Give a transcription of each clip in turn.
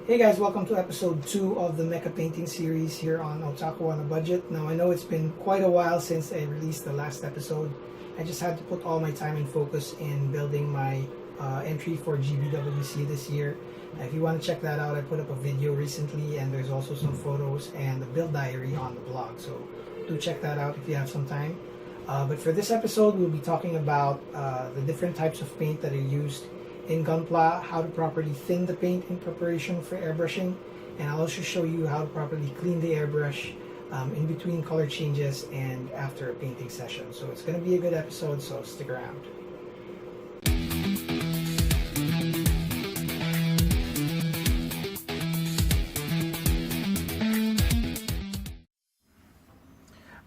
Hey guys, welcome to episode 2 of the Mecha painting series here on Otaku on a Budget. Now I know it's been quite a while since I released the last episode. I just had to put all my time and focus in building my entry for GBWC this year. If you want to check that out, I put up a video recently and there's also some photos and a build diary on the blog. So do check that out if you have some time. But for this episode, we'll be talking about the different types of paint that are used in Gunpla, how to properly thin the paint in preparation for airbrushing, and I'll also show you how to properly clean the airbrush in between color changes and after a painting session. So it's going to be a good episode, so stick around.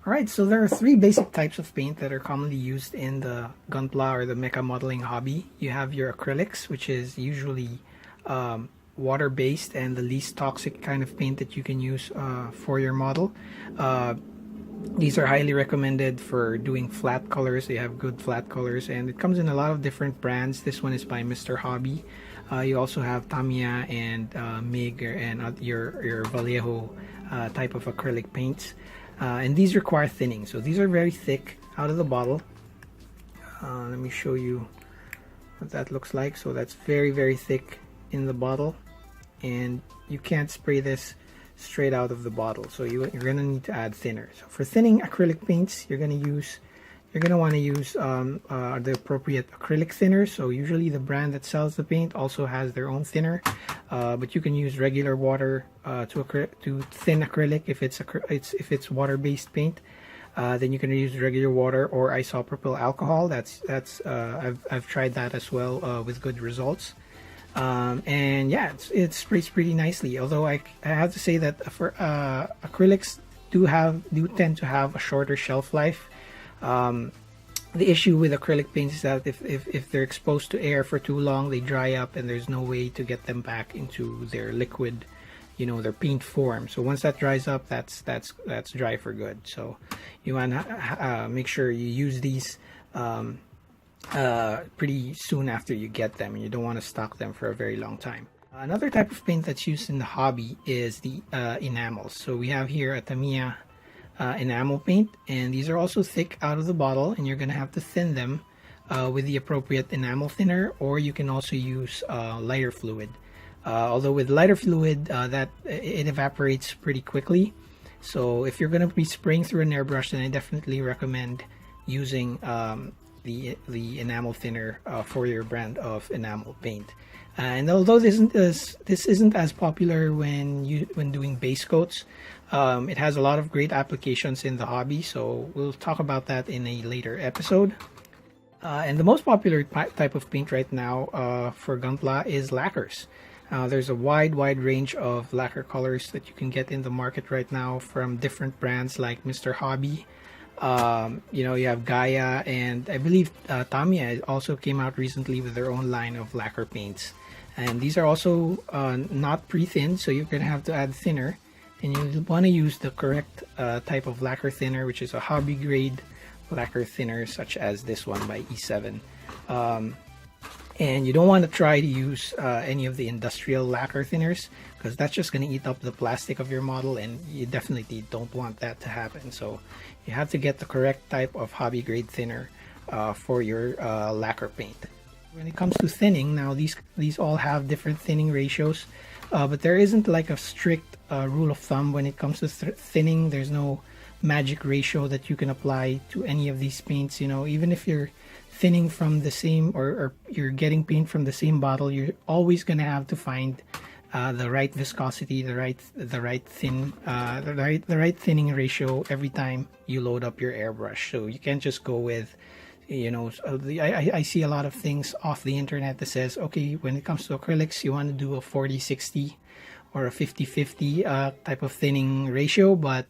Alright, so there are three basic types of paint that are commonly used in the Gunpla or the mecha modeling hobby. You have your acrylics, which is usually water-based and the least toxic kind of paint that you can use for your model. These are highly recommended for doing flat colors. They have good flat colors and it comes in a lot of different brands. This one is by Mr. Hobby. You also have Tamiya and MIG and your Vallejo type of acrylic paints. And these require thinning, so these are very thick out of the bottle. Let me show you what that looks like. So that's very thick in the bottle, and you can't spray this straight out of the bottle, so you're gonna need to add thinner. So for thinning acrylic paints, you're gonna want to use the appropriate acrylic thinner. So usually the brand that sells the paint also has their own thinner, but you can use regular water to thin acrylic if it's water-based paint. Then you can use regular water or isopropyl alcohol. I've tried that as well with good results. And yeah, it sprays pretty nicely. Although I have to say that for acrylics do tend to have a shorter shelf life. The issue with acrylic paints is that if they're exposed to air for too long, they dry up and there's no way to get them back into their liquid, their paint form. So once that dries up, that's dry for good. So you want to make sure you use these pretty soon after you get them, and you don't want to stock them for a very long time. Another type of paint that's used in the hobby is the enamels. So we have here a Tamiya enamel paint, and these are also thick out of the bottle, and you're going to have to thin them with the appropriate enamel thinner, or you can also use lighter fluid. Although with lighter fluid, that it evaporates pretty quickly. So if you're going to be spraying through an airbrush, then I definitely recommend using the enamel thinner for your brand of enamel paint. And although this isn't as popular when doing base coats, it has a lot of great applications in the hobby, so we'll talk about that in a later episode. And the most popular type of paint right now for Gunpla is lacquers. There's a wide range of lacquer colors that you can get in the market right now from different brands like Mr. Hobby. You have Gaia, and I believe Tamiya also came out recently with their own line of lacquer paints. And these are also not pre-thinned, so you're going to have to add thinner. And you want to use the correct type of lacquer thinner, which is a hobby grade lacquer thinner, such as this one by E7. And you don't want to try to use any of the industrial lacquer thinners, because that's just going to eat up the plastic of your model, and you definitely don't want that to happen. So you have to get the correct type of hobby grade thinner for your lacquer paint. When it comes to thinning, now these all have different thinning ratios, but there isn't like a strict rule of thumb when it comes to thinning. There's no magic ratio that you can apply to any of these paints. Even if you're thinning from the same or you're getting paint from the same bottle, you're always going to have to find the right viscosity, the right thinning ratio every time you load up your airbrush. So you can't just go with I see a lot of things off the internet that says, okay, when it comes to acrylics, you want to do a 40-60 or a 50-50 type of thinning ratio, but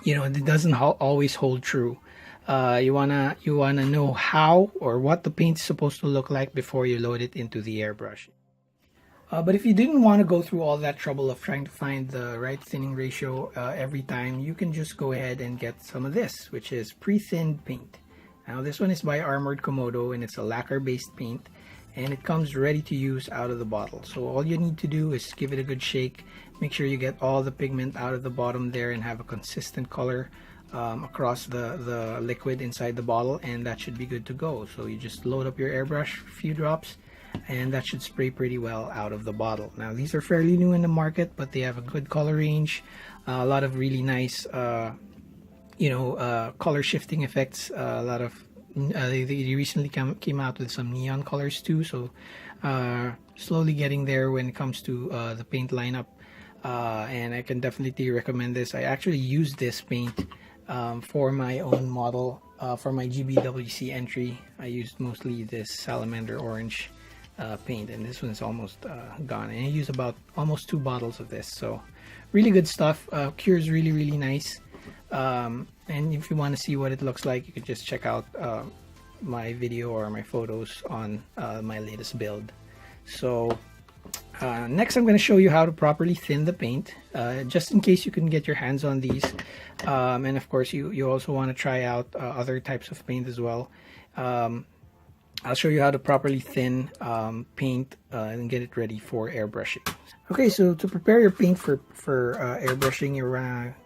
it doesn't always hold true. You wanna know how or what the paint's supposed to look like before you load it into the airbrush. But if you didn't want to go through all that trouble of trying to find the right thinning ratio every time, you can just go ahead and get some of this, which is pre-thinned paint. Now this one is by Armored Komodo, and it's a lacquer based paint, and it comes ready to use out of the bottle. So all you need to do is give it a good shake, make sure you get all the pigment out of the bottom there and have a consistent color across the liquid inside the bottle, and that should be good to go. So you just load up your airbrush, a few drops, and that should spray pretty well out of the bottle. Now these are fairly new in the market, but they have a good color range, a lot of really nice color shifting effects, a lot of they recently came out with some neon colors too, so slowly getting there when it comes to the paint lineup, and I can definitely recommend this. I actually used this paint for my own model, for my GBWC entry. I used mostly this salamander orange paint, and this one's almost gone, and I used about almost 2 bottles of this. So really good stuff. Cures really nice. And if you want to see what it looks like, you can just check out my video or my photos on my latest build. So next I'm going to show you how to properly thin the paint, just in case you can get your hands on these, and of course you also want to try out other types of paint as well. I'll show you how to properly thin paint and get it ready for airbrushing. Okay, so to prepare your paint for airbrushing, you're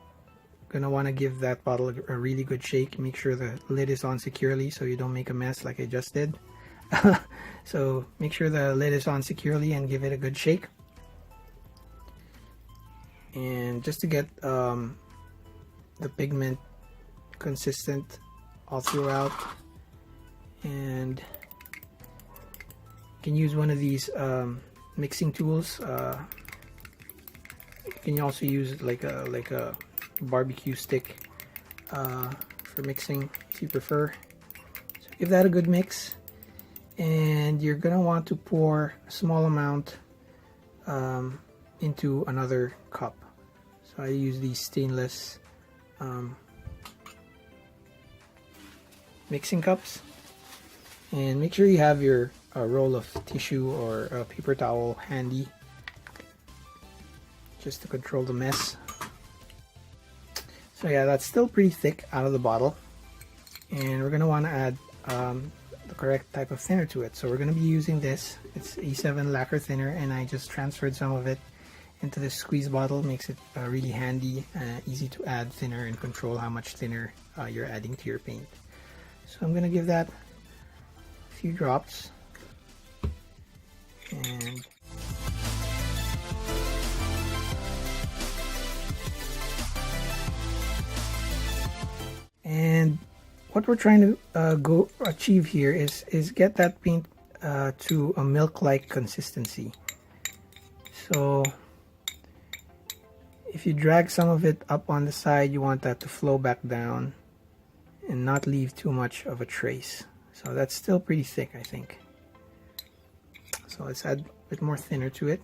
gonna want to give that bottle a really good shake. Make sure the lid is on securely so you don't make a mess like I just did. So make sure the lid is on securely and give it a good shake. And just to get the pigment consistent all throughout, and you can use one of these mixing tools. You can also use like a barbecue stick for mixing if you prefer. So give that a good mix, and you're gonna want to pour a small amount into another cup. So I use these stainless mixing cups, and make sure you have your roll of tissue or a paper towel handy just to control the mess. So yeah, that's still pretty thick out of the bottle, and we're going to want to add the correct type of thinner to it. So we're going to be using this. It's E7 lacquer thinner, and I just transferred some of it into this squeeze bottle. Makes it really handy, easy to add thinner and control how much thinner you're adding to your paint. So I'm going to give that a few drops, and what we're trying to achieve here is get that paint to a milk-like consistency. So if you drag some of it up on the side, you want that to flow back down and not leave too much of a trace. So that's still pretty thick, I think. So let's add a bit more thinner to it.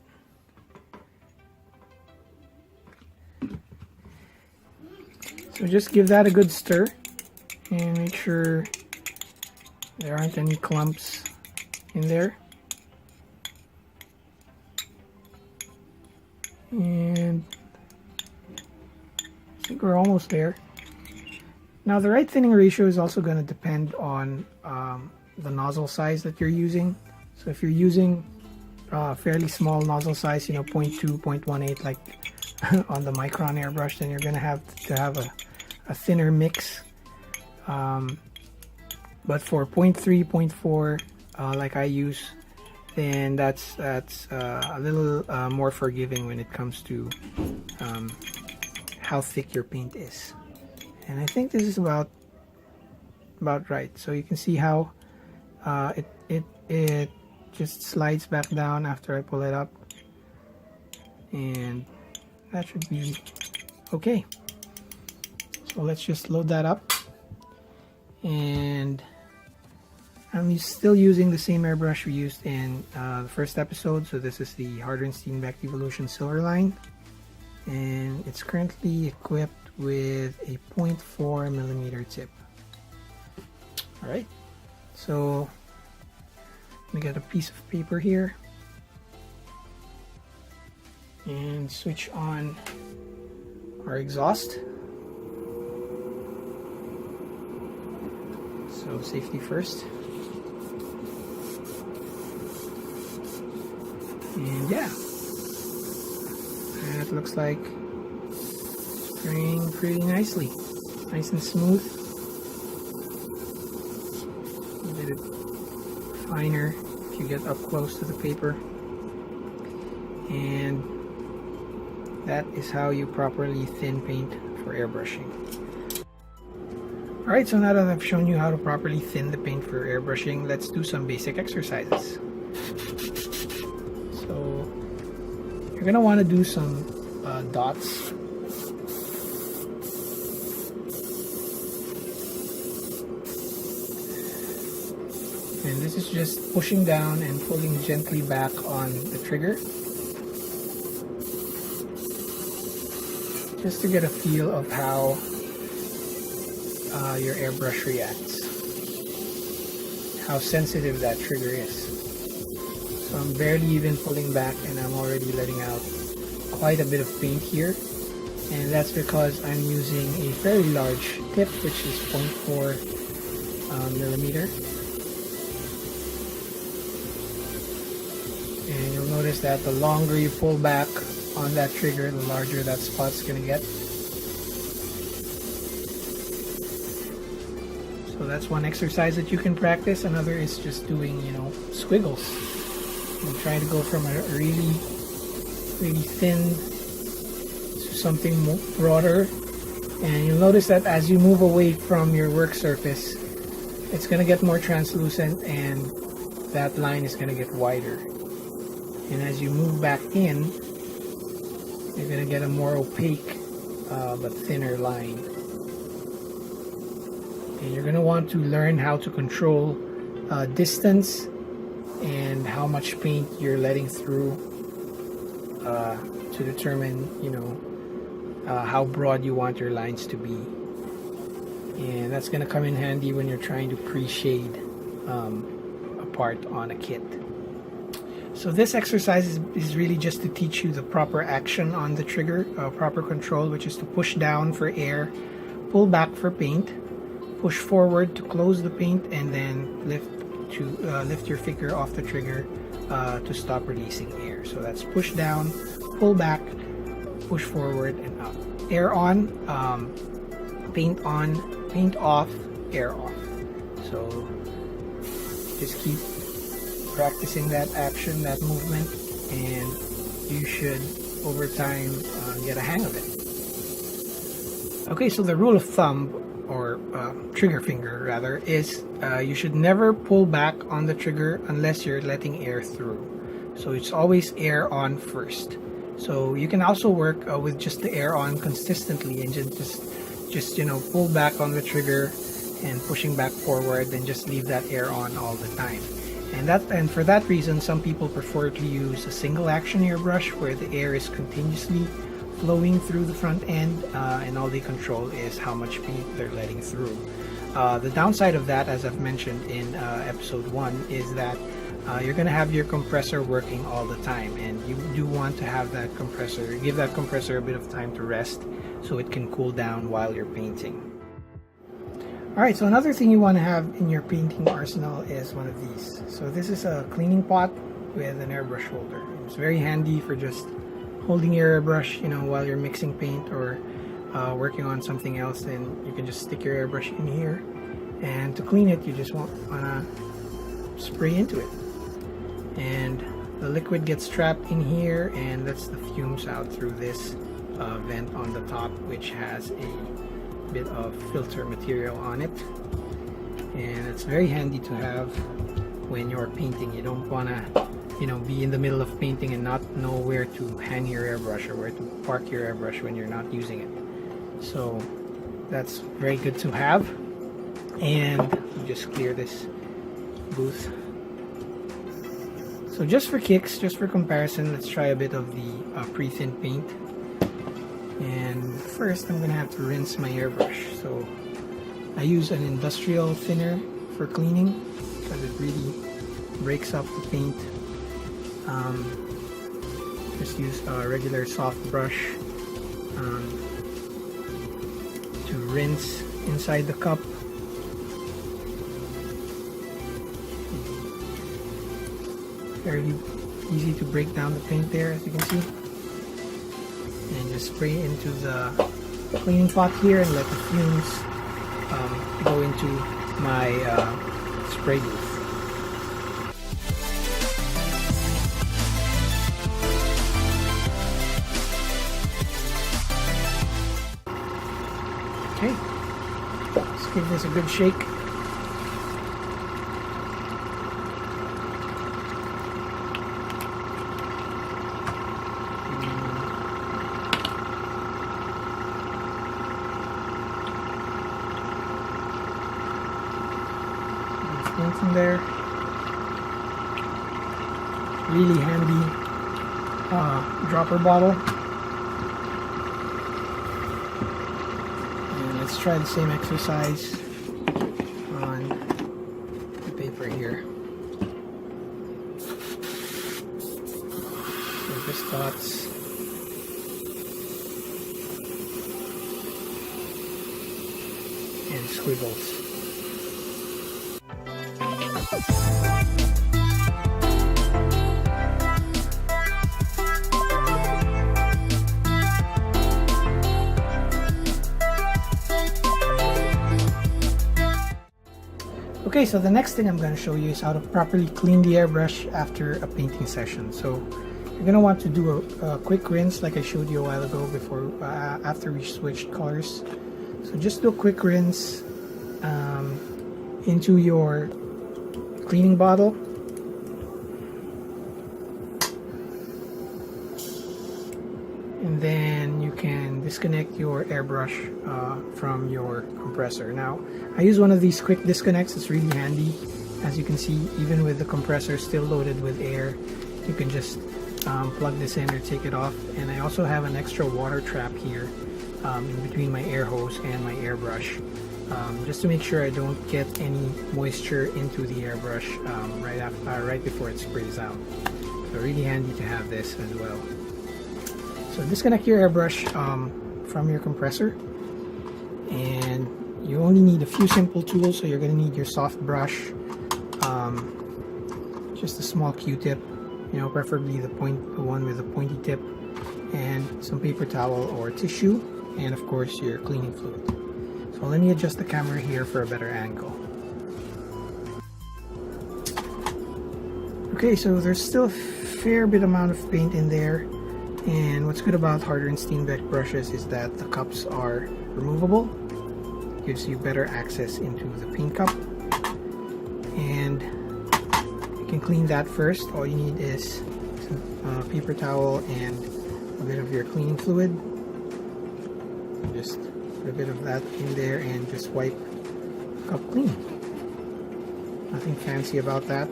So just give that a good stir and make sure there aren't any clumps in there. And I think we're almost there. Now the right thinning ratio is also going to depend on the nozzle size that you're using. So if you're using fairly small nozzle size, 0.2, 0.18 like on the micron airbrush, then you're going to have a thinner mix. But for 0.3, 0.4 like I use, then that's a little more forgiving when it comes to how thick your paint is. And I think this is about right. So you can see how it just slides back down after I pull it up, and that should be okay. So let's just load that up, and I'm still using the same airbrush we used in the first episode. So this is the Harder & Steenbeck Evolution Silverline, and it's currently equipped with a 0.4 millimeter tip. Alright, so we got a piece of paper here, and switch on our exhaust. So safety first. And yeah, that looks like spraying pretty nicely. Nice and smooth. A bit finer if you get up close to the paper. And that is how you properly thin paint for airbrushing. Alright, so now that I've shown you how to properly thin the paint for airbrushing, let's do some basic exercises. So you're going to want to do some dots. And this is just pushing down and pulling gently back on the trigger, just to get a feel of how your airbrush reacts, how sensitive that trigger is. So I'm barely even pulling back and I'm already letting out quite a bit of paint here, and that's because I'm using a fairly large tip, which is 0.4 millimeter. And you'll notice that the longer you pull back on that trigger, the larger that spot's gonna get. So that's one exercise that you can practice. Another is just doing, squiggles. And trying to go from a really, really thin to something more broader. And you'll notice that as you move away from your work surface, it's gonna get more translucent and that line is gonna get wider. And as you move back in, you're going to get a more opaque but thinner line. And you're going to want to learn how to control distance and how much paint you're letting through to determine, how broad you want your lines to be. And that's going to come in handy when you're trying to pre-shade a part on a kit. So this exercise is really just to teach you the proper action on the trigger, proper control, which is to push down for air, pull back for paint, push forward to close the paint, and then lift your finger off the trigger to stop releasing air. So that's push down, pull back, push forward, and up. Air on, paint off, air off. So just keep practicing that action, that movement, and you should over time get a hang of it. Okay, so the rule of thumb, or trigger finger rather, is you should never pull back on the trigger unless you're letting air through. So it's always air on first. So you can also work with just the air on consistently and just pull back on the trigger and pushing back forward, and just leave that air on all the time. And for that reason, some people prefer to use a single action airbrush where the air is continuously flowing through the front end, and all they control is how much paint they're letting through. The downside of that, as I've mentioned in episode 1, is that you're going to have your compressor working all the time, and you do want to have that compressor, give that compressor a bit of time to rest so it can cool down while you're painting. Alright, so another thing you want to have in your painting arsenal is one of these. So this is a cleaning pot with an airbrush holder. It's very handy for just holding your airbrush, while you're mixing paint or working on something else. Then you can just stick your airbrush in here, and to clean it, you just want to spray into it. And the liquid gets trapped in here and lets the fumes out through this vent on the top, which has a bit of filter material on it, and it's very handy to have when you're painting. You don't want to be in the middle of painting and not know where to hang your airbrush or where to park your airbrush when you're not using it. So that's very good to have. And you just clear this booth. So just for kicks, just for comparison, let's try a bit of the pre-thin paint. And first I'm going to have to rinse my airbrush. So I use an industrial thinner for cleaning because it really breaks up the paint. Just use a regular soft brush to rinse inside the cup. Fairly easy to break down the paint there, as you can see. And just spray into the cleaning pot here and let the fumes go into my spray booth. Okay, let's give this a good shake. In there, really handy dropper bottle. And let's try the same exercise on the paper here. Surface dots. And squiggles. Okay, so the next thing I'm going to show you is how to properly clean the airbrush after a painting session. So you're going to want to do a quick rinse like I showed you a while ago before after we switched colors. So just do a quick rinse into your cleaning bottle. And then you can disconnect your airbrush from your compressor. Now, I use one of these quick disconnects. It's really handy. As you can see, even with the compressor still loaded with air, you can just plug this in or take it off. And I also have an extra water trap here in between my air hose and my airbrush, just to make sure I don't get any moisture into the airbrush right before it sprays out. So really handy to have this as well. So disconnect your airbrush from your compressor, and you only need a few simple tools. So you're going to need your soft brush, just a small Q-tip, preferably the one with the pointy tip, and some paper towel or tissue, and of course your cleaning fluid. So let me adjust the camera here for a better angle. Okay, so there's still a fair bit amount of paint in there. And what's good about Harder and Steenbeck brushes is that the cups are removable. Gives you better access into the paint cup. And you can clean that first. All you need is some paper towel and a bit of your cleaning fluid. Just put a bit of that in there and just wipe the cup clean. Nothing fancy about that.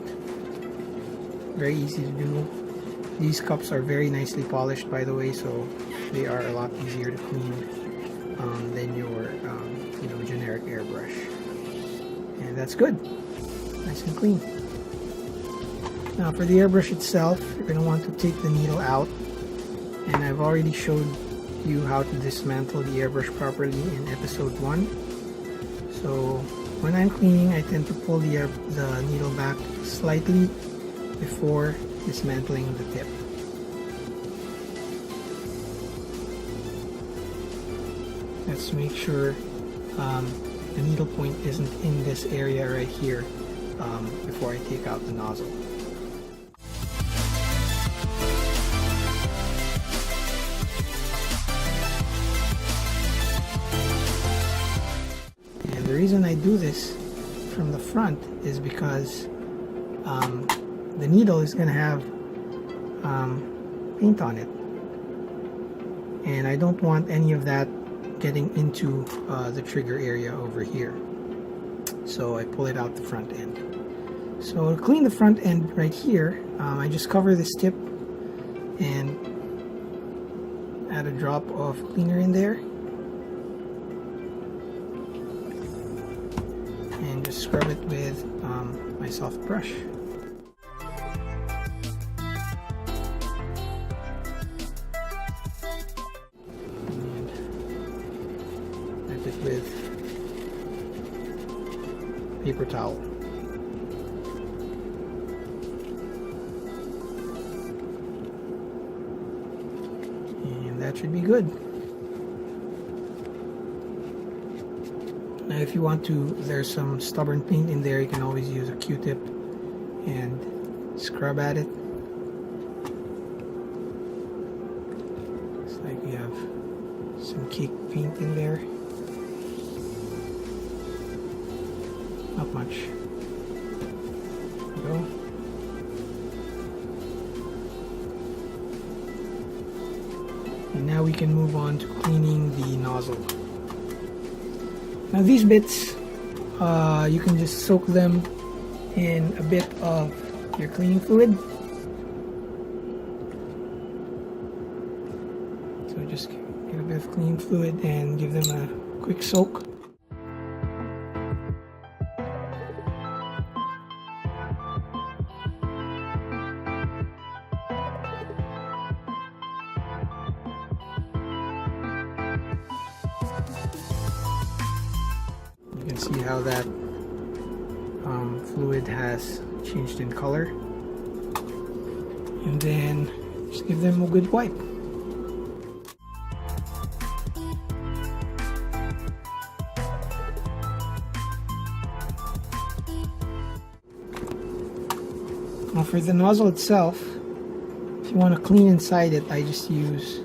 Very easy to do. These cups are very nicely polished, by the way, so they are a lot easier to clean than your generic airbrush. And that's good. Nice and clean. Now for the airbrush itself, you're going to want to take the needle out. And I've already showed you how to dismantle the airbrush properly in episode 1. So when I'm cleaning, I tend to pull the needle back slightly before dismantling the tip. Let's make sure the needle point isn't in this area right here before I take out the nozzle. And the reason I do this from the front is because the needle is going to have paint on it, and I don't want any of that getting into the trigger area over here, so I pull it out the front end. So to clean the front end right here, I just cover this tip and add a drop of cleaner in there and just scrub it with my soft brush. With paper towel. that should be good. Now if you want to, there's some stubborn paint in there, you can always use a Q-tip and scrub at it. Looks like we have some caked paint in there. Not much. There we go. And now we can move on to cleaning the nozzle. Now these bits, you can just soak them in a bit of your cleaning fluid. So just get a bit of cleaning fluid and give them a quick soak. You can see how that fluid has changed in color, and then just give them a good wipe. Now for the nozzle itself, if you want to clean inside it, I just use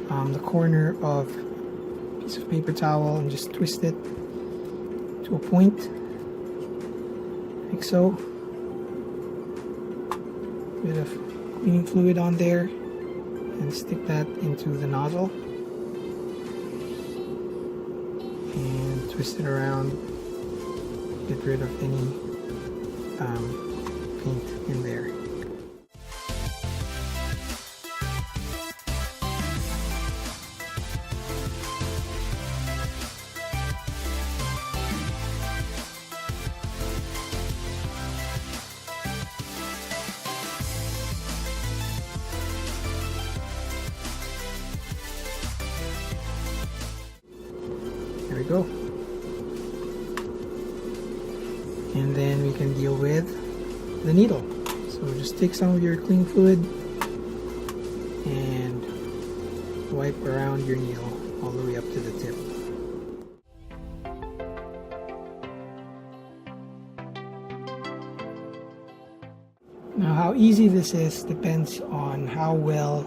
the corner of a piece of paper towel and just twist it to a point, like so. Bit of cleaning fluid on there, and stick that into the nozzle and twist it around. Get rid of any paint in there. There we go. And then we can deal with the needle. So just take some of your clean fluid and wipe around your needle all the way up to the tip. Now how easy this is depends on how well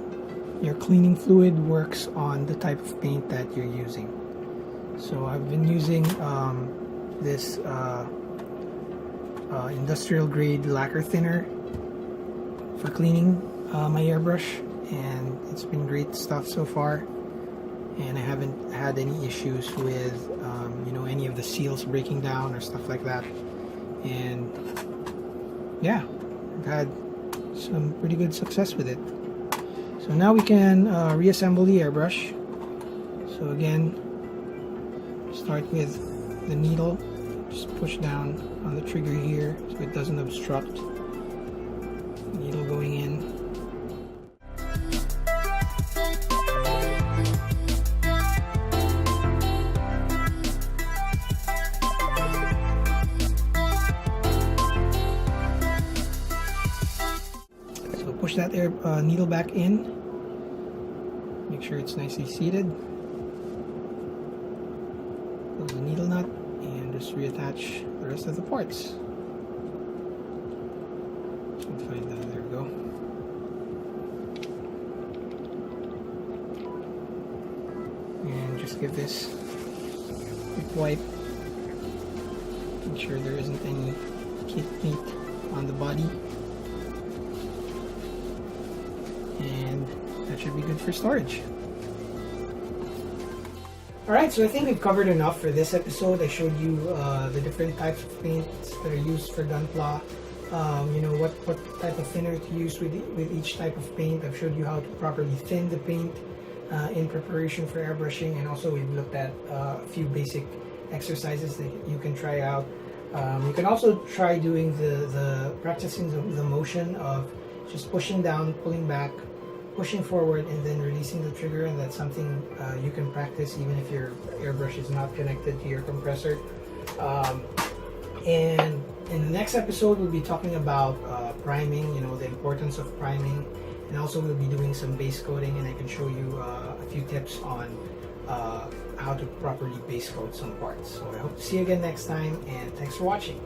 your cleaning fluid works on the type of paint that you're using. So I've been using this industrial grade lacquer thinner for cleaning my airbrush, and it's been great stuff so far, and I haven't had any issues with any of the seals breaking down or stuff like that. And yeah, I've had some pretty good success with it. So now we can reassemble the airbrush. So again, start with the needle, just push down on the trigger here so it doesn't obstruct. Needle going in. So push that needle back in. Make sure it's nicely seated. Close the needle nut and just reattach the rest of the parts. Should find that. There we go. And just give this a quick wipe. Make sure there isn't any cake paint on the body. And that should be good for storage. Alright, so I think we've covered enough for this episode. I showed you the different types of paints that are used for gunpla. What type of thinner to use with each type of paint. I've showed you how to properly thin the paint in preparation for airbrushing, and also we've looked at a few basic exercises that you can try out. You can also try doing practicing the motion of just pushing down, pulling back, pushing forward, and then releasing the trigger, and that's something you can practice even if your airbrush is not connected to your compressor. And in the next episode, we'll be talking about priming, the importance of priming, And also we'll be doing some base coating, and I can show you a few tips on how to properly base coat some parts. So I hope to see you again next time, and thanks for watching.